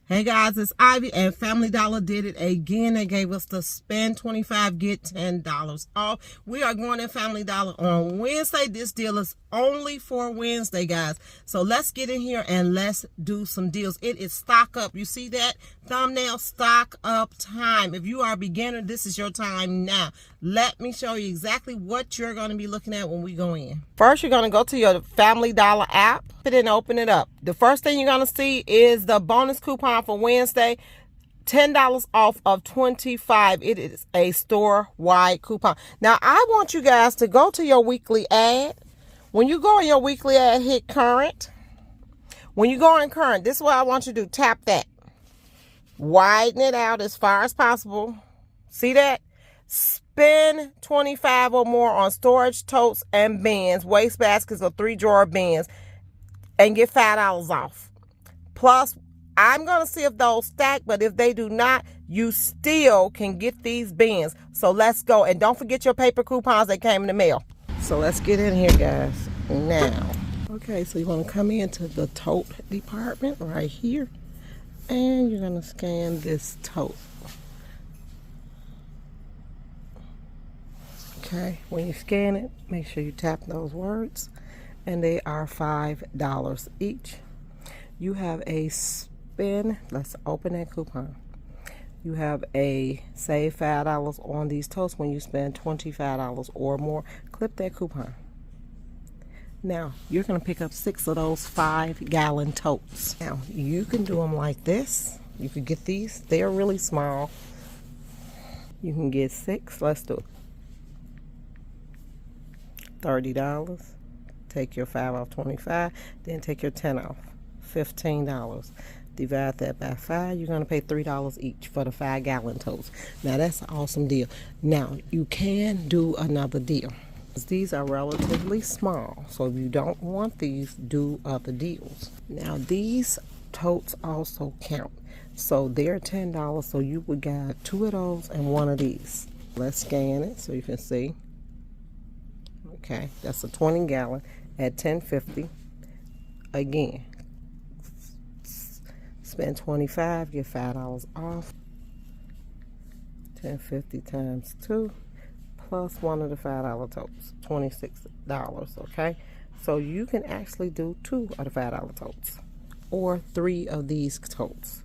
Hey guys, it's Ivy, and Family Dollar did it again. They gave us the spend $25, get $10 off. We are going to Family Dollar on Wednesday. This deal is only for Wednesday, guys. So let's get in here and let's do some deals. It is stock up. You see that thumbnail? Stock up time. If you are a beginner, this is your time now. Let me show you exactly what you're going to be looking at when we go in. First, you're going to go to your Family Dollar app and open it up. The first thing you're going to see is the bonus coupon for Wednesday, $10 off of $25. It is a store-wide coupon. Now, I want you guys to go to your weekly ad. When you go in your weekly ad, hit current. When you go in current, this is what I want you to do. Tap that. Widen it out as far as possible. See that? Spend $25 or more on storage totes and bins, waste baskets, or 3-drawer bins, and get $5 off. Plus, I'm going to see if those stack, but if they do not, you still can get these bins. So let's go. And don't forget your paper coupons that came in the mail. So let's get in here, guys, now. Okay, so you want to come into the tote department right here, and you're going to scan this tote. Okay, when you scan it, make sure you tap those words, and they are $5 each. You have a spend. Let's open that coupon. You have a save $5 on these totes when you spend $25 or more. Clip that coupon. Now, you're going to pick up 6 of those 5-gallon totes. Now, you can do them like this. You could get these. They're really small. You can get 6. Let's do it. $30. Take your 5 off 25, then take your 10 off, $15. Divide that by 5. You're going to pay $3 each for the 5-gallon totes. Now that's an awesome deal. Now you can do another deal. These are relatively small, so if you don't want these, do other deals. Now these totes also count, so they're $10. So you would get 2 of those and 1 of these. Let's scan it so you can see. Okay, that's a 20-gallon at $10.50. Again, spend $25, get $5 off. $10.50 times 2 plus 1 of the $5 totes, $26. Okay, so you can actually do 2 of the $5 totes or 3 of these totes.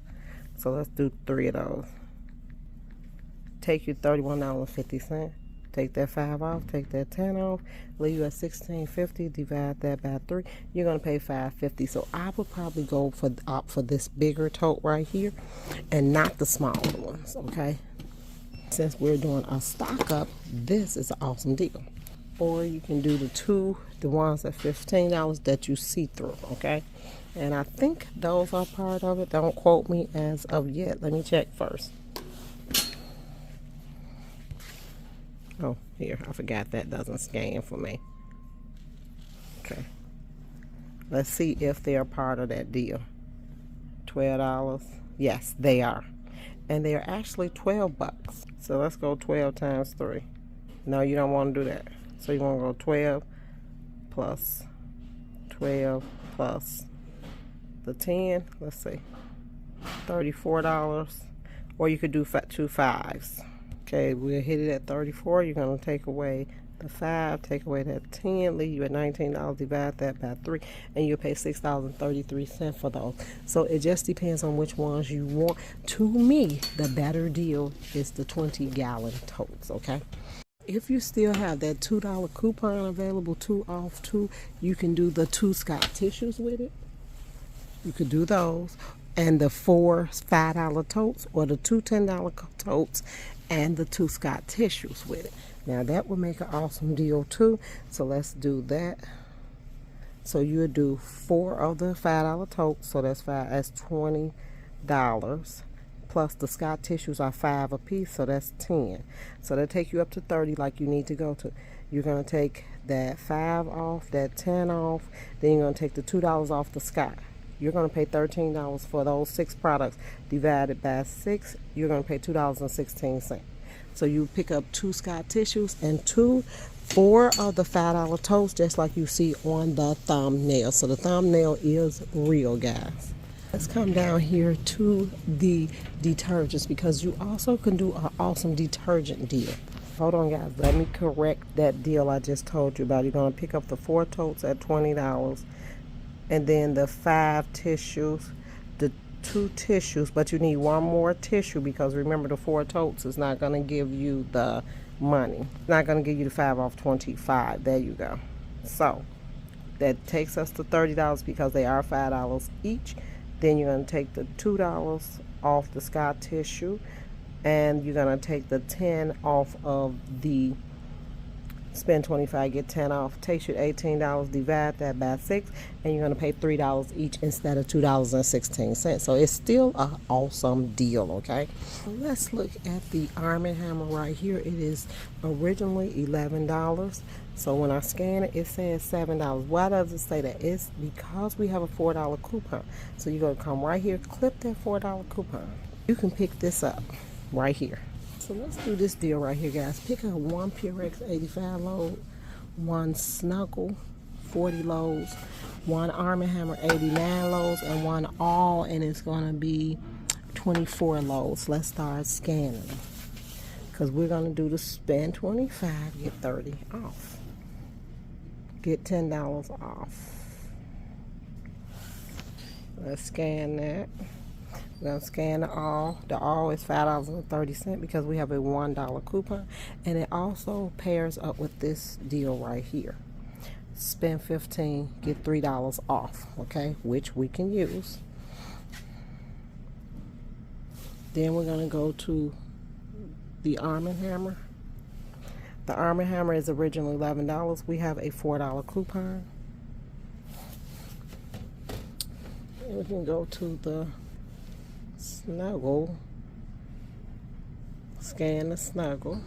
So let's do 3 of those. Take you $31.50. Take that 5 off, take that 10 off, leave you at $16.50, divide that by 3. You're going to pay $5.50. So I would probably go for opt for this bigger tote right here and not the smaller ones, okay? Since we're doing a stock up, this is an awesome deal. Or you can do the ones at $15 that you see through, okay? And I think those are part of it. Don't quote me as of yet. Let me check first. Oh, here, I forgot that doesn't scan for me. Okay. Let's see if they're part of that deal. $12. Yes, they are. And they're actually $12. So let's go 12 times 3. No, you don't want to do that. So you want to go 12 plus 12 plus the 10. Let's see. $34. Or you could do 2 5s. Okay, we'll hit it at 34. You're going to take away the 5, take away that 10, leave you at $19, divide that by 3, and you'll pay $6.33 for those. So it just depends on which ones you want. To me, the better deal is the 20-gallon totes, okay? If you still have that $2 coupon available, 2 off 2, you can do the 2 Scott tissues with it. You could do those. And the 4 $5 totes, or the 2 $10 totes, and the 2 Scott tissues with it. Now that would make an awesome deal too. So let's do that. So you'll do 4 of the $5 totes. So that's $20. Plus the Scott tissues are 5 a piece, so that's 10. So that'll take you up to 30 like you need to go to. You're gonna take that 5 off, that 10 off, then you're gonna take the $2 off the Scott. You're going to pay $13 for those 6 products. Divided by 6, you're going to pay $2.16. So you pick up 2 Scott tissues and 4 of the $5 totes, just like you see on the thumbnail. So the thumbnail is real, guys. Let's come down here to the detergents because you also can do an awesome detergent deal. Hold on, guys. Let me correct that deal I just told you about. You're going to pick up the 4 totes at $20 and then the 5 tissues, the 2 tissues, but you need 1 more tissue because remember the 4 totes is not going to give you the money. It's not going to give you the 5 off 25. There you go. So that takes us to $30 because they are $5 each. Then you're going to take the $2 off the Sky tissue, and you're going to take the 10 off of the spend 25 get 10 off. Takes you $18. Divide that by 6, and you're going to pay $3 each instead of $2.16. So it's still an awesome deal. Okay, so let's look at the Arm & Hammer right here. It is originally $11. So when I scan it, it says $7. Why does it say that? It's because we have a $4 coupon. So you're going to come right here, clip that $4 coupon. You can pick this up right here. So let's do this deal right here, guys. Pick up 1 Purex 85 load, 1 Snuggle 40 loads, 1 Arm & Hammer 89 loads, and 1 All, and it's going to be 24 loads. Let's start scanning them because we're going to do the spend 25, get 30 off. Get $10 off. Let's scan that. We're going to scan the all. The all is $5.30 because we have a $1 coupon. And it also pairs up with this deal right here. Spend 15, get $3 off, okay? Which we can use. Then we're going to go to the Arm & Hammer. The Arm & Hammer is originally $11. We have a $4 coupon. And we can go to the Snuggle. Scan the Snuggle.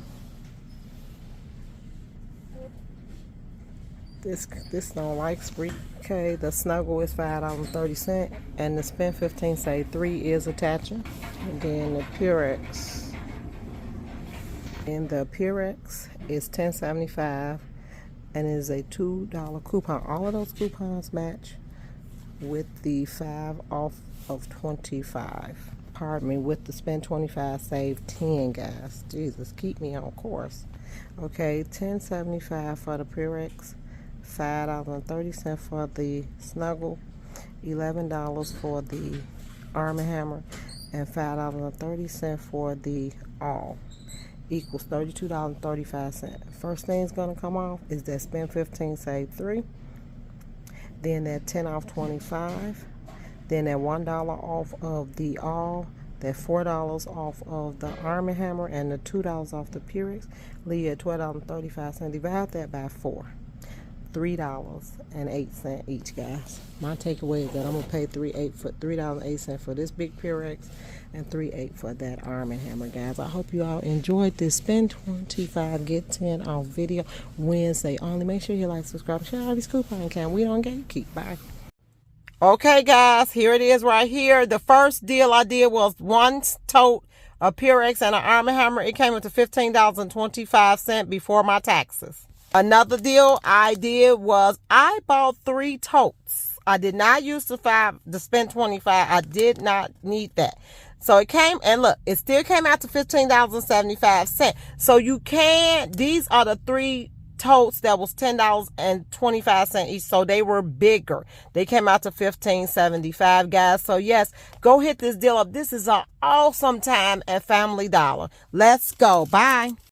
This don't like spree. Okay, the Snuggle is $5.30, and the spend 15 save 3 is attaching. And then the Purex. And the Purex is $10.75 and is a $2 coupon. All of those coupons match with the 5 off of 25. Pardon me, with the spend 25 save 10, guys. Jesus, keep me on course. Okay, $10.75 for the Purex, $5.30 for the Snuggle, $11 for the Arm & Hammer, and $5.30 for the All. Equals $32.35. First thing's gonna come off is that spend 15 save 3, then that 10 off 25, then that $1 off of the All, that $4 off of the Arm & Hammer, and the $2 off the Purex. Leave at $12.35. Divide that by 4. $3.08 each, guys. My takeaway is that I'm gonna pay $3.08 for this big Purex and $3.08 for that Arm & Hammer, guys. I hope you all enjoyed this spend 25 get 10 off video Wednesday only. Make sure you like, subscribe, share all these coupons. We don't gatekeep. Bye. Okay, guys, here it is right here. The first deal I did was 1 tote, a Purex, and an Arm & Hammer. It came up to $15.25 before my taxes. Another deal I did was I bought 3 totes. I did not use the spend 25. I did not need that. So it came, and look, it still came out to $15.75. So you can, these are the 3 totes that was $10.25 each. So they were bigger. They came out to $15.75, guys. So yes, go hit this deal up. This is an awesome time at Family Dollar. Let's go. Bye.